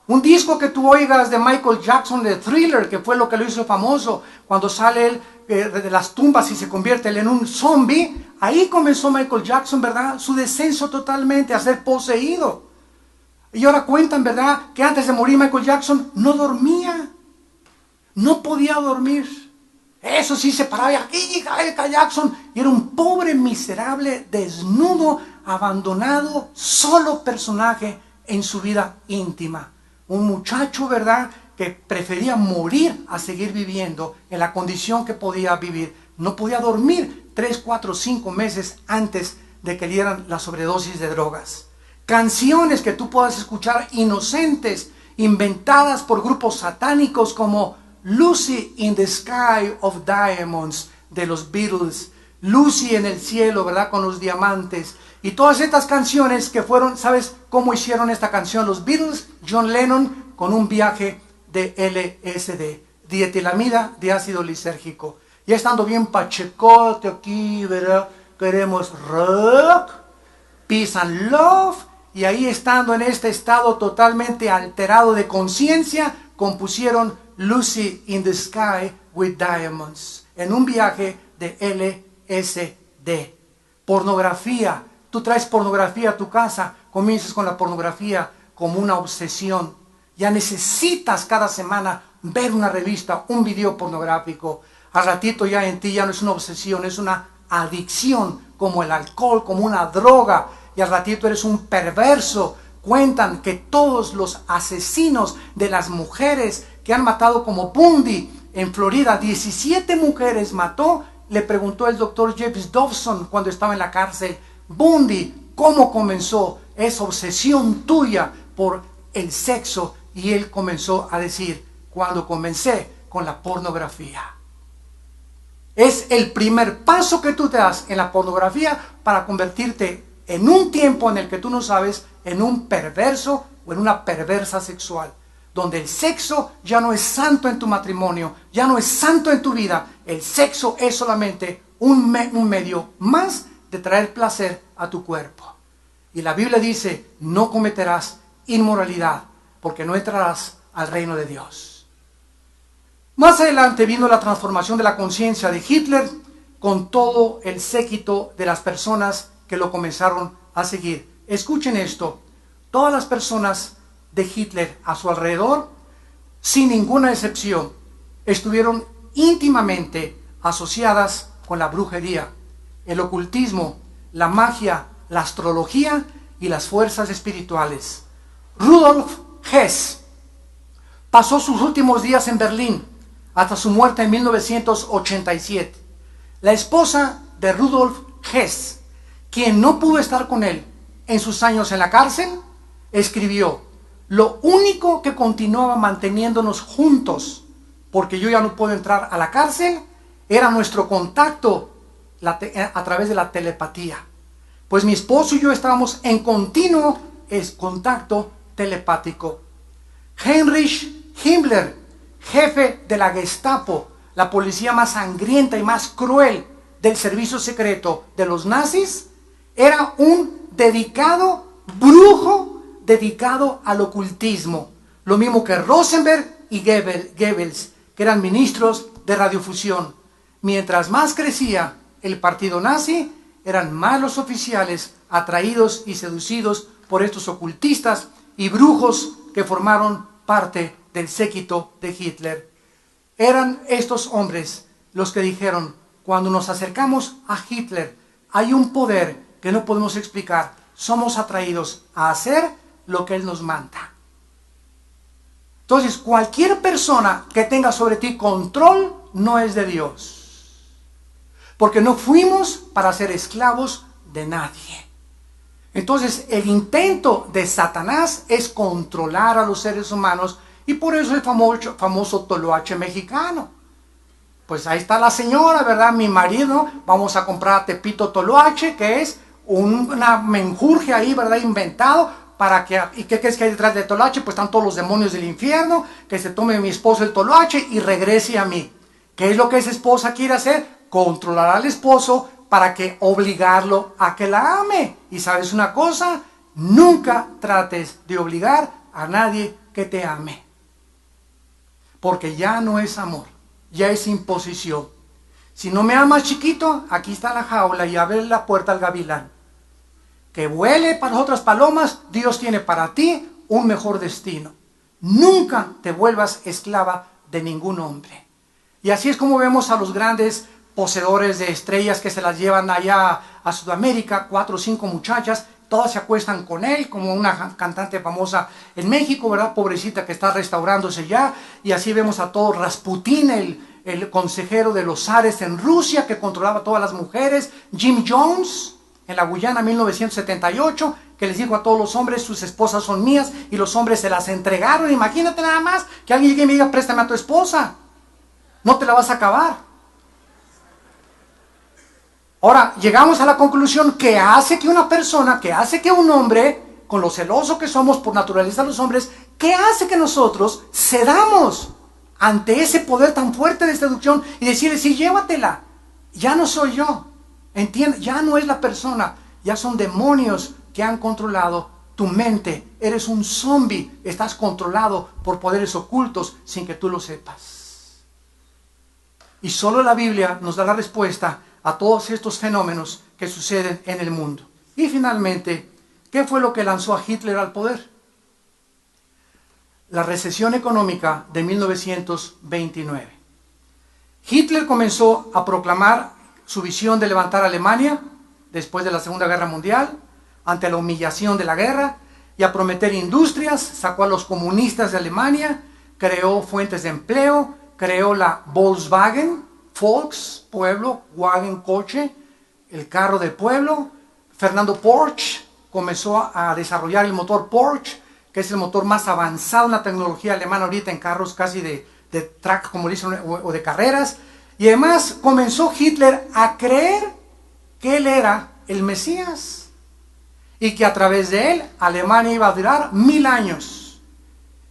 Un disco que tú oigas de Michael Jackson, de Thriller, que fue lo que lo hizo famoso, cuando sale él de las tumbas y se convierte él en un zombie. Ahí comenzó Michael Jackson, ¿verdad? Su descenso totalmente a ser poseído. Y ahora cuentan, ¿verdad?, que antes de morir Michael Jackson no dormía. No podía dormir. Eso sí, se paraba y aquí Jackson. Y era un pobre, miserable, desnudo, abandonado, solo personaje en su vida íntima. Un muchacho, ¿verdad?, que prefería morir a seguir viviendo en la condición que podía vivir. No podía dormir 3, 4, 5 meses antes de que le dieran la sobredosis de drogas. Canciones que tú puedas escuchar inocentes, inventadas por grupos satánicos como Lucy in the Sky of Diamonds de los Beatles, Lucy en el cielo, ¿verdad?, con los diamantes. Y todas estas canciones que fueron, ¿sabes cómo hicieron esta canción? Los Beatles, John Lennon, con un viaje de LSD, dietilamida de ácido lisérgico. Ya estando bien pachecote aquí, ¿verdad?, queremos rock, peace and love. Y ahí, estando en este estado totalmente alterado de conciencia, compusieron Lucy in the Sky with Diamonds, en un viaje de LSD. Pornografía. Tú traes pornografía a tu casa, comienzas con la pornografía como una obsesión. Ya necesitas cada semana ver una revista, un video pornográfico. Al ratito ya en ti ya no es una obsesión, es una adicción, como el alcohol, como una droga. Y al ratito eres un perverso. Cuentan que todos los asesinos de las mujeres que han matado, como Bundy en Florida, 17 mujeres mató. Le preguntó el doctor James Dobson cuando estaba en la cárcel: Bundy, ¿cómo comenzó esa obsesión tuya por el sexo? Y él comenzó a decir: cuando comencé con la pornografía. Es el primer paso que tú te das en la pornografía para convertirte en un tiempo en el que tú no sabes, en un perverso o en una perversa sexual, donde el sexo ya no es santo en tu matrimonio, ya no es santo en tu vida. El sexo es solamente un medio más de traer placer a tu cuerpo. Y la Biblia dice: no cometerás inmoralidad, porque no entrarás al reino de Dios. Más adelante vino la transformación de la conciencia de Hitler, con todo el séquito de las personas que lo comenzaron a seguir. Escuchen esto: todas las personas de Hitler a su alrededor, sin ninguna excepción, estuvieron íntimamente asociadas con la brujería, el ocultismo, la magia, la astrología y las fuerzas espirituales. Rudolf Hess pasó sus últimos días en Berlín hasta su muerte en 1987. La esposa de Rudolf Hess, quien no pudo estar con él en sus años en la cárcel, escribió: lo único que continuaba manteniéndonos juntos, porque yo ya no puedo entrar a la cárcel, era nuestro contacto a través de la telepatía. Pues mi esposo y yo estábamos en continuo contacto telepático. Heinrich Himmler, jefe de la Gestapo, la policía más sangrienta y más cruel del servicio secreto de los nazis, era un dedicado brujo, dedicado al ocultismo. Lo mismo que Rosenberg y Goebbels, que eran ministros de radiofusión. Mientras más crecía el partido nazi, eran más los oficiales atraídos y seducidos por estos ocultistas y brujos que formaron parte del séquito de Hitler. Eran estos hombres los que dijeron: cuando nos acercamos a Hitler, hay un poder que no podemos explicar. Somos atraídos a hacer lo que él nos manda. Entonces, cualquier persona que tenga sobre ti control no es de Dios. Porque no fuimos para ser esclavos de nadie. Entonces, el intento de Satanás es controlar a los seres humanos, y por eso el famoso toloache mexicano. Pues ahí está la señora, ¿verdad? Mi marido, vamos a comprar a Tepito toloache, que es una menjurje ahí, ¿verdad? Inventado para que... ¿Y qué crees que hay detrás del toloache? Pues están todos los demonios del infierno, que se tome mi esposo el toloache y regrese a mí. ¿Qué es lo que esa esposa quiere hacer? Controlar al esposo para que obligarlo a que la ame. Y ¿sabes una cosa? Nunca trates de obligar a nadie que te ame. Porque ya no es amor, ya es imposición. Si no me amas, chiquito, aquí está la jaula y abre la puerta al gavilán. Que vuele para las otras palomas, Dios tiene para ti un mejor destino. Nunca te vuelvas esclava de ningún hombre. Y así es como vemos a los grandes poseedores de estrellas que se las llevan allá a Sudamérica, 4 o 5 muchachas, todas se acuestan con él, como una cantante famosa en México, ¿verdad? Pobrecita, que está restaurándose ya. Y así vemos a todo Rasputín, el consejero de los zares en Rusia, que controlaba a todas las mujeres. Jim Jones, en la Guyana, 1978, que les dijo a todos los hombres: sus esposas son mías, y los hombres se las entregaron. Imagínate nada más que alguien llegue y me diga: préstame a tu esposa, no te la vas a acabar. Ahora, llegamos a la conclusión: que hace que una persona, que hace que un hombre, con lo celoso que somos por naturaleza los hombres, ¿qué hace que nosotros cedamos ante ese poder tan fuerte de seducción y decirle: sí, llévatela? Ya no soy yo, entiende, ya no es la persona, ya son demonios que han controlado tu mente. Eres un zombie, estás controlado por poderes ocultos sin que tú lo sepas. Y solo la Biblia nos da la respuesta a todos estos fenómenos que suceden en el mundo. Y finalmente, ¿qué fue lo que lanzó a Hitler al poder? La recesión económica de 1929. Hitler comenzó a proclamar su visión de levantar a Alemania después de la Segunda Guerra Mundial, ante la humillación de la guerra, y a prometer industrias. Sacó a los comunistas de Alemania, creó fuentes de empleo, creó la Volkswagen, Volks, pueblo, Wagen, coche, el carro del pueblo. Fernando Porsche comenzó a desarrollar el motor Porsche, que es el motor más avanzado en la tecnología alemana ahorita, en carros casi de track, como dicen, o de carreras. Y además comenzó Hitler a creer que él era el Mesías, y que a través de él Alemania iba a durar 1000 años,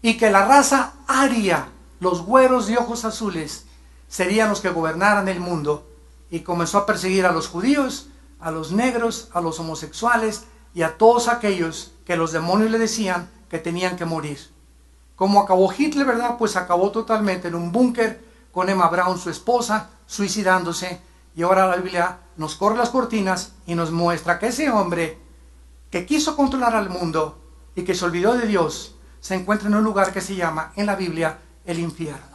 y que la raza aria, los güeros de ojos azules, serían los que gobernaran el mundo. Y comenzó a perseguir a los judíos, a los negros, a los homosexuales y a todos aquellos que los demonios le decían que tenían que morir. ¿Cómo acabó Hitler, verdad? Pues acabó totalmente en un búnker con Emma Braun, su esposa, suicidándose. Y ahora la Biblia nos corre las cortinas y nos muestra que ese hombre que quiso controlar al mundo y que se olvidó de Dios, se encuentra en un lugar que se llama en la Biblia el infierno.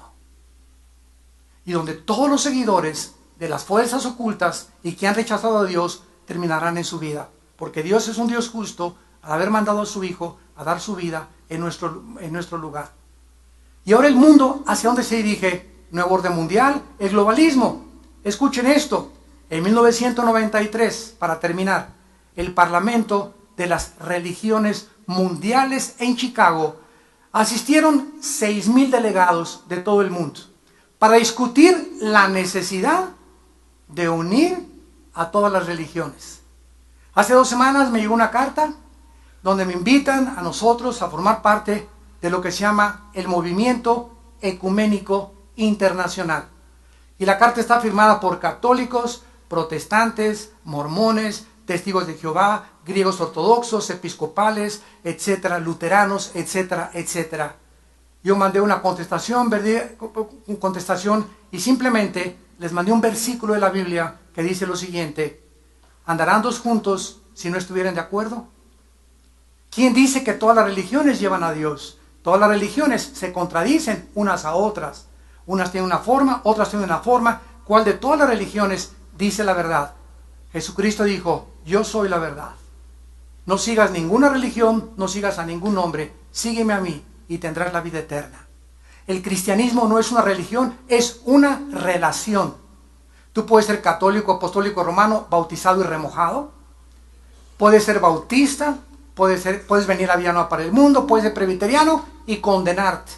Y donde todos los seguidores de las fuerzas ocultas y que han rechazado a Dios terminarán en su vida. Porque Dios es un Dios justo al haber mandado a su Hijo a dar su vida en nuestro lugar. Y ahora el mundo, ¿hacia dónde se dirige? Nuevo orden mundial, el globalismo. Escuchen esto. En 1993, para terminar, el Parlamento de las Religiones Mundiales en Chicago asistieron 6,000 delegados de todo el mundo para discutir la necesidad de unir a todas las religiones. Hace 2 semanas me llegó una carta donde me invitan a nosotros a formar parte de lo que se llama el Movimiento Ecuménico Internacional. Y la carta está firmada por católicos, protestantes, mormones, testigos de Jehová, griegos ortodoxos, episcopales, etcétera, luteranos, etcétera, etcétera. Yo mandé una contestación y simplemente les mandé un versículo de la Biblia que dice lo siguiente: ¿andarán dos juntos si no estuvieran de acuerdo? ¿Quién dice que todas las religiones llevan a Dios? Todas las religiones se contradicen unas a otras. Unas tienen una forma, otras tienen una forma. ¿Cuál de todas las religiones dice la verdad? Jesucristo dijo: yo soy la verdad. No sigas ninguna religión, no sigas a ningún hombre, sígueme a mí y tendrás la vida eterna. El cristianismo no es una religión, es una relación. Tú puedes ser católico, apostólico, romano, bautizado y remojado. Puedes ser bautista, puedes venir a Villanueva para el Mundo, puedes ser presbiteriano y condenarte.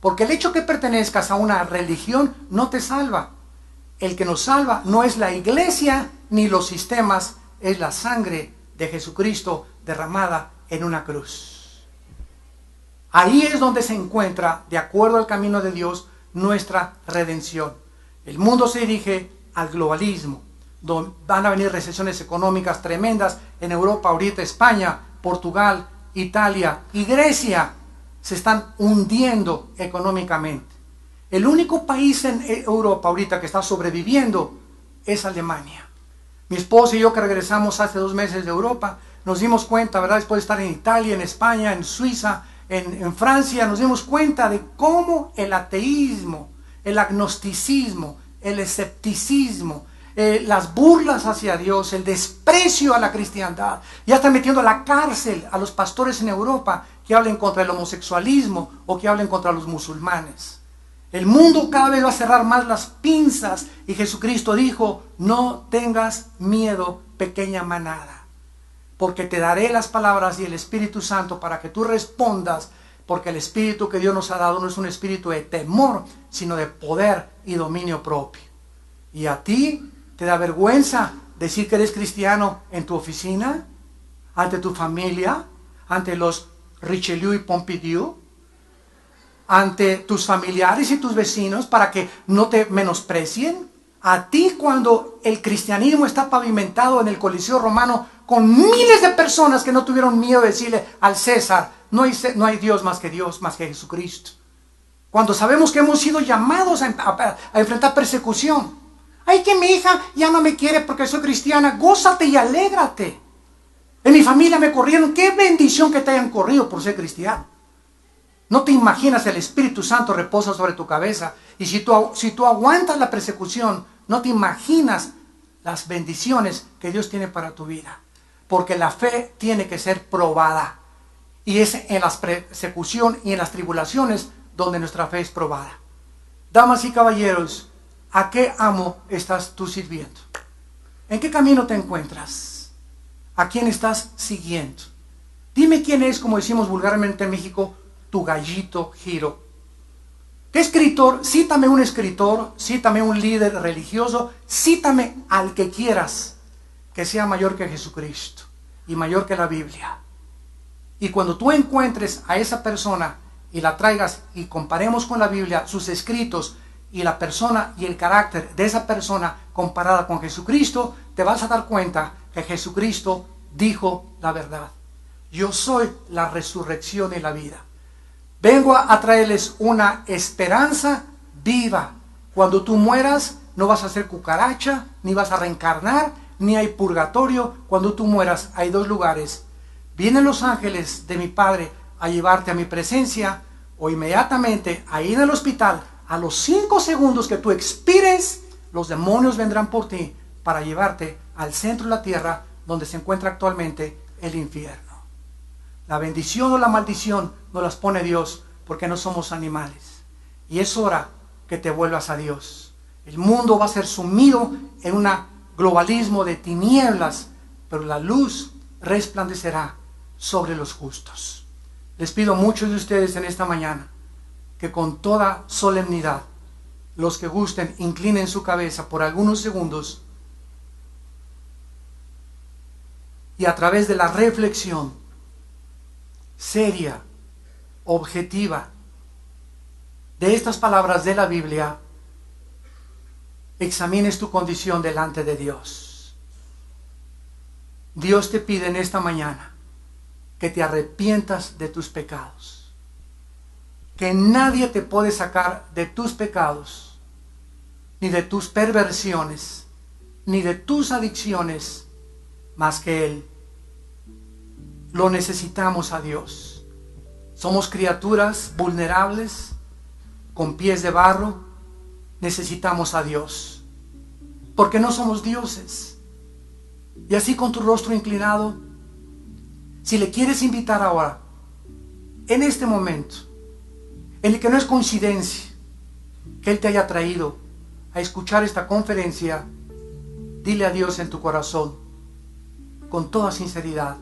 Porque el hecho que pertenezcas a una religión no te salva. El que nos salva no es la iglesia ni los sistemas, es la sangre de Jesucristo derramada en una cruz. Ahí es donde se encuentra, de acuerdo al camino de Dios, nuestra redención. El mundo se dirige al globalismo, donde van a venir recesiones económicas tremendas en Europa, ahorita España, Portugal, Italia y Grecia se están hundiendo económicamente. El único país en Europa ahorita que está sobreviviendo es Alemania. Mi esposa y yo, que regresamos hace 2 meses de Europa, nos dimos cuenta, ¿verdad? Después de estar en Italia, en España, en Suiza, en Francia, nos dimos cuenta de cómo el ateísmo, el agnosticismo, el escepticismo, las burlas hacia Dios, el desprecio a la cristiandad, ya están metiendo a la cárcel a los pastores en Europa que hablen contra el homosexualismo o que hablen contra los musulmanes. El mundo cada vez va a cerrar más las pinzas y Jesucristo dijo: no tengas miedo, pequeña manada, porque te daré las palabras y el Espíritu Santo para que tú respondas, porque el espíritu que Dios nos ha dado no es un espíritu de temor, sino de poder y dominio propio. ¿Y a ti te da vergüenza decir que eres cristiano en tu oficina, ante tu familia, ante los Richelieu y Pompidou, ante tus familiares y tus vecinos, para que no te menosprecien? A ti, cuando el cristianismo está pavimentado en el Coliseo Romano con miles de personas que no tuvieron miedo de decirle al César: no hay Dios, más que Jesucristo. Cuando sabemos que hemos sido llamados a enfrentar persecución. Ay, que mi hija ya no me quiere porque soy cristiana. Gózate y alégrate. En mi familia me corrieron. Qué bendición que te hayan corrido por ser cristiano. No te imaginas, el Espíritu Santo reposa sobre tu cabeza. Y si tú aguantas la persecución, no te imaginas las bendiciones que Dios tiene para tu vida. Porque la fe tiene que ser probada. Y es en la persecución y en las tribulaciones donde nuestra fe es probada. Damas y caballeros, ¿a qué amo estás tú sirviendo? ¿En qué camino te encuentras? ¿A quién estás siguiendo? Dime quién es, como decimos vulgarmente en México, tu gallito giro. ¿Qué escritor? Cítame un escritor, cítame un líder religioso, cítame al que quieras, que sea mayor que Jesucristo y mayor que la Biblia. Y cuando tú encuentres a esa persona y la traigas y comparemos con la Biblia sus escritos y la persona y el carácter de esa persona comparada con Jesucristo, te vas a dar cuenta que Jesucristo dijo la verdad. Yo soy la resurrección y la vida. Vengo a traerles una esperanza viva. Cuando tú mueras, no vas a ser cucaracha, ni vas a reencarnar, ni hay purgatorio. Cuando tú mueras, hay 2 lugares. Vienen los ángeles de mi Padre a llevarte a mi presencia, o inmediatamente ahí en el hospital, a los 5 segundos que tú expires, los demonios vendrán por ti para llevarte al centro de la tierra, donde se encuentra actualmente el infierno. La bendición o la maldición nos las pone Dios, porque no somos animales. Y es hora que te vuelvas a Dios. El mundo va a ser sumido en un globalismo de tinieblas, pero la luz resplandecerá sobre los justos. Les pido a muchos de ustedes en esta mañana que con toda solemnidad, los que gusten, inclinen su cabeza por algunos segundos y a través de la reflexión seria, objetiva, de estas palabras de la Biblia, examines tu condición delante de Dios. Dios te pide en esta mañana que te arrepientas de tus pecados, que nadie te puede sacar de tus pecados ni de tus perversiones ni de tus adicciones más que Él. Lo necesitamos a Dios. Somos criaturas vulnerables, con pies de barro. Necesitamos a Dios, porque no somos dioses. Y así, con tu rostro inclinado, si le quieres invitar ahora, en este momento, en el que no es coincidencia que Él te haya traído a escuchar esta conferencia, dile a Dios en tu corazón, con toda sinceridad: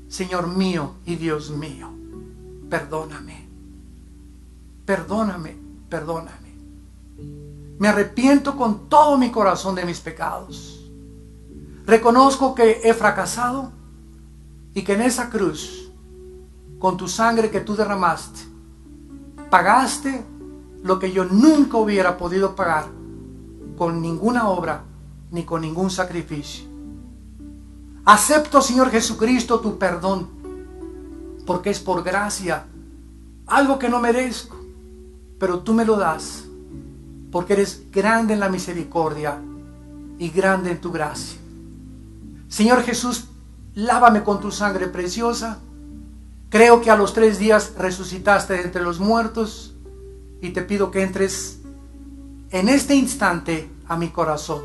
Señor mío y Dios mío, perdóname, perdóname, perdóname. Me arrepiento con todo mi corazón de mis pecados. Reconozco que he fracasado y que en esa cruz, con tu sangre que tú derramaste, pagaste lo que yo nunca hubiera podido pagar con ninguna obra ni con ningún sacrificio. Acepto, Señor Jesucristo, tu perdón, porque es por gracia, algo que no merezco, pero tú me lo das, porque eres grande en la misericordia y grande en tu gracia. Señor Jesús, lávame con tu sangre preciosa. Creo que a los 3 días resucitaste de entre los muertos, y te pido que entres en este instante a mi corazón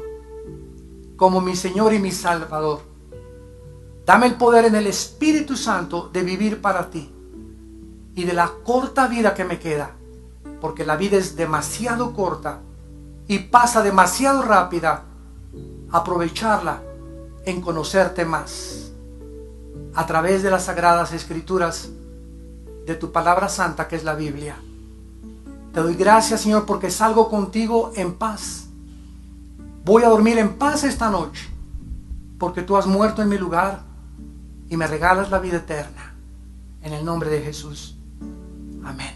como mi Señor y mi Salvador. Dame el poder en el Espíritu Santo de vivir para ti y de la corta vida que me queda, porque la vida es demasiado corta y pasa demasiado rápida. Aprovecharla en conocerte más a través de las sagradas escrituras, de tu palabra santa que es la Biblia. Te doy gracias, Señor, porque salgo contigo en paz. Voy a dormir en paz esta noche, porque tú has muerto en mi lugar y me regalas la vida eterna. En el nombre de Jesús. Amén.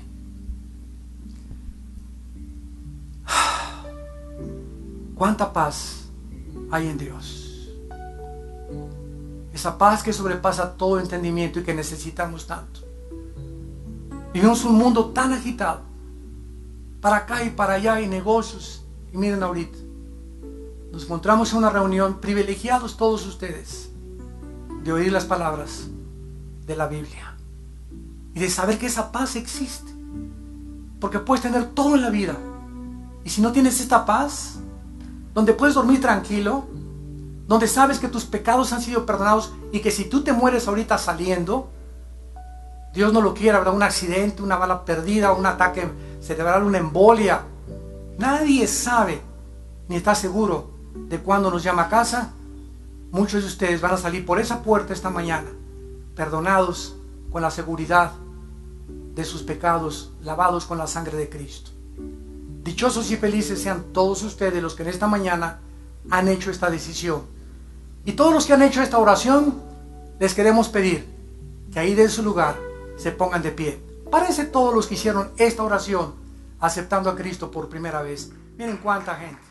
Cuánta paz hay en Dios. Esa paz que sobrepasa todo entendimiento y que necesitamos tanto. Vivimos un mundo tan agitado, para acá y para allá, y negocios. Y miren ahorita, nos encontramos en una reunión, privilegiados todos ustedes, de oír las palabras de la Biblia y de saber que esa paz existe, porque puedes tener todo en la vida, y si no tienes esta paz, donde puedes dormir tranquilo, donde sabes que tus pecados han sido perdonados y que si tú te mueres ahorita saliendo, Dios no lo quiera, habrá un accidente, una bala perdida, un ataque cerebral, una embolia. Nadie sabe ni está seguro de cuándo nos llama a casa. Muchos de ustedes van a salir por esa puerta esta mañana, perdonados con la seguridad de sus pecados, lavados con la sangre de Cristo. Dichosos y felices sean todos ustedes los que en esta mañana han hecho esta decisión. Y todos los que han hecho esta oración, les queremos pedir que ahí de su lugar se pongan de pie. Párense todos los que hicieron esta oración aceptando a Cristo por primera vez. Miren cuánta gente.